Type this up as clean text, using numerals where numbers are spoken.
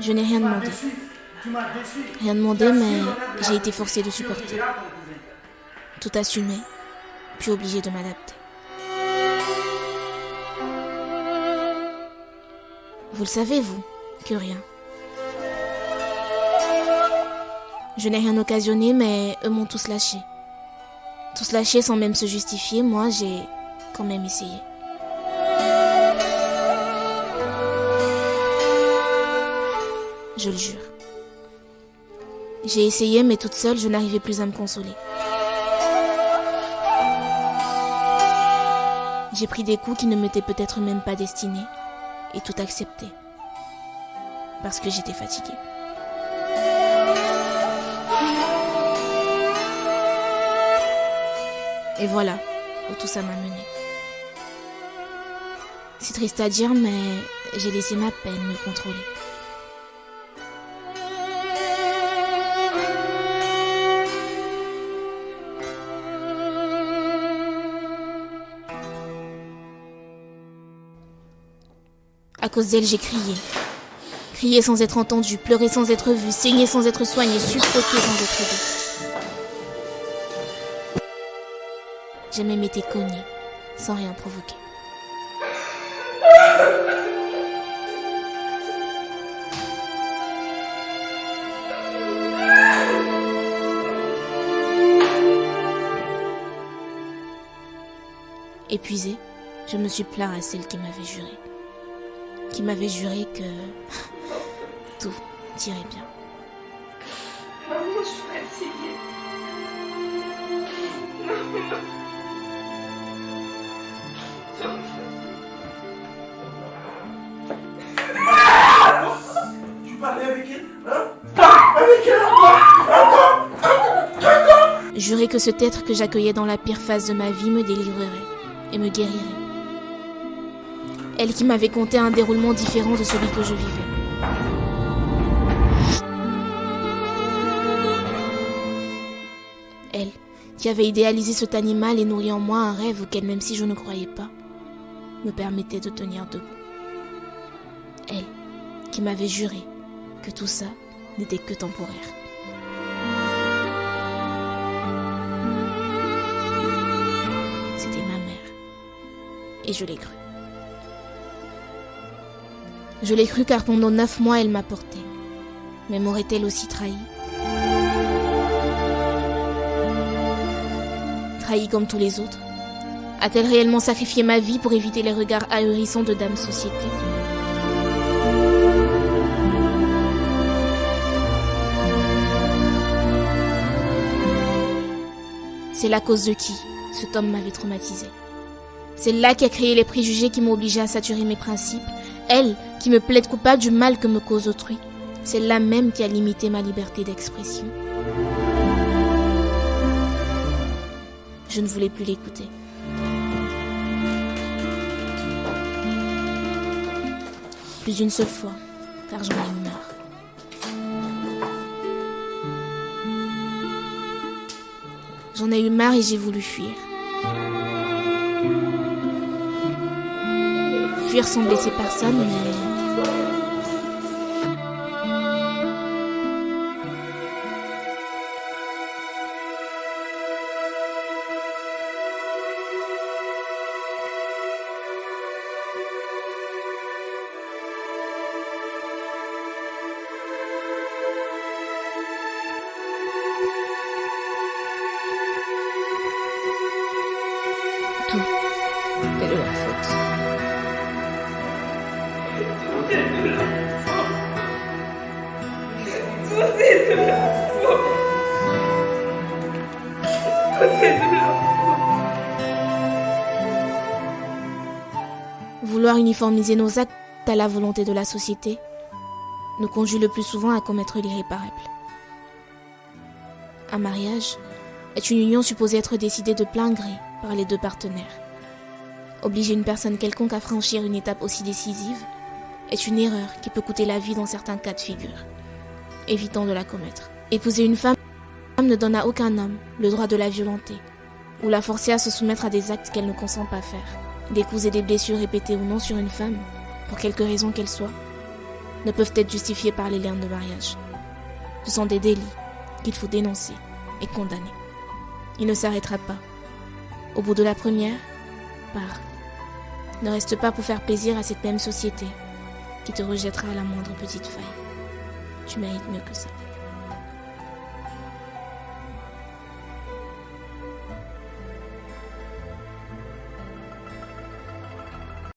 Je n'ai rien demandé. Rien demandé, mais j'ai été forcée de supporter. Tout assumer, puis obligée de m'adapter. Vous le savez, vous, que rien. Je n'ai rien occasionné, mais eux m'ont tous lâché. Tous lâchés sans même se justifier, moi j'ai quand même essayé. Je le jure. J'ai essayé, mais toute seule, je n'arrivais plus à me consoler. J'ai pris des coups qui ne m'étaient peut-être même pas destinés, et tout accepté. Parce que j'étais fatiguée. Et voilà où tout ça m'a menée. C'est triste à dire, mais j'ai laissé ma peine me contrôler. À cause d'elle, j'ai crié. Crié sans être entendu, pleuré sans être vu, saigné sans être soigné, suffoqué sans être aidé. J'ai même été cognée, sans rien provoquer. Épuisée, je me suis plaint à celle qui m'avait juré. Qui m'avait juré que tout irait bien. Maman, je suis fatiguée. Tu parlais avec elle, hein? Avec elle encore. Jurer que cet être que j'accueillais dans la pire phase de ma vie me délivrerait et me guérirait. Elle qui m'avait conté un déroulement différent de celui que je vivais. Elle qui avait idéalisé cet animal et nourri en moi un rêve auquel, même si je ne croyais pas, me permettait de tenir debout. Elle qui m'avait juré que tout ça n'était que temporaire. C'était ma mère. Et je l'ai cru. Je l'ai cru car pendant 9 mois, elle m'a porté. Mais m'aurait-elle aussi trahi? Trahi comme tous les autres? A-t-elle réellement sacrifié ma vie pour éviter les regards ahurissants de Dame Société? C'est la cause de qui cet homme m'avait traumatisé. C'est là qui a créé les préjugés qui m'ont obligé à saturer mes principes. Elle qui me plaide coupable du mal que me cause autrui. C'est là même qui a limité ma liberté d'expression. Je ne voulais plus l'écouter. Plus une seule fois, car j'en ai eu marre. J'en ai eu marre et j'ai voulu fuir. Fuir sans blesser personne, mais... tout est de leur faute. Tout est de leur faute. Tout est de leur faute. Tout est de leur faute. Vouloir uniformiser nos actes à la volonté de la société nous conduit le plus souvent à commettre l'irréparable. Un mariage est une union supposée être décidée de plein gré par les deux partenaires. Obliger une personne quelconque à franchir une étape aussi décisive est une erreur qui peut coûter la vie dans certains cas de figure. Évitons de la commettre. Épouser une femme ne donne à aucun homme le droit de la violenter ou la forcer à se soumettre à des actes qu'elle ne consent pas faire. Des coups et des blessures répétées ou non sur une femme, pour quelque raison qu'elle soit, ne peuvent être justifiées par les liens de mariage. Ce sont des délits qu'il faut dénoncer et condamner. Il ne s'arrêtera pas. Au bout de la première, pars. Ne reste pas pour faire plaisir à cette même société qui te rejettera à la moindre petite faille. Tu mérites mieux que ça.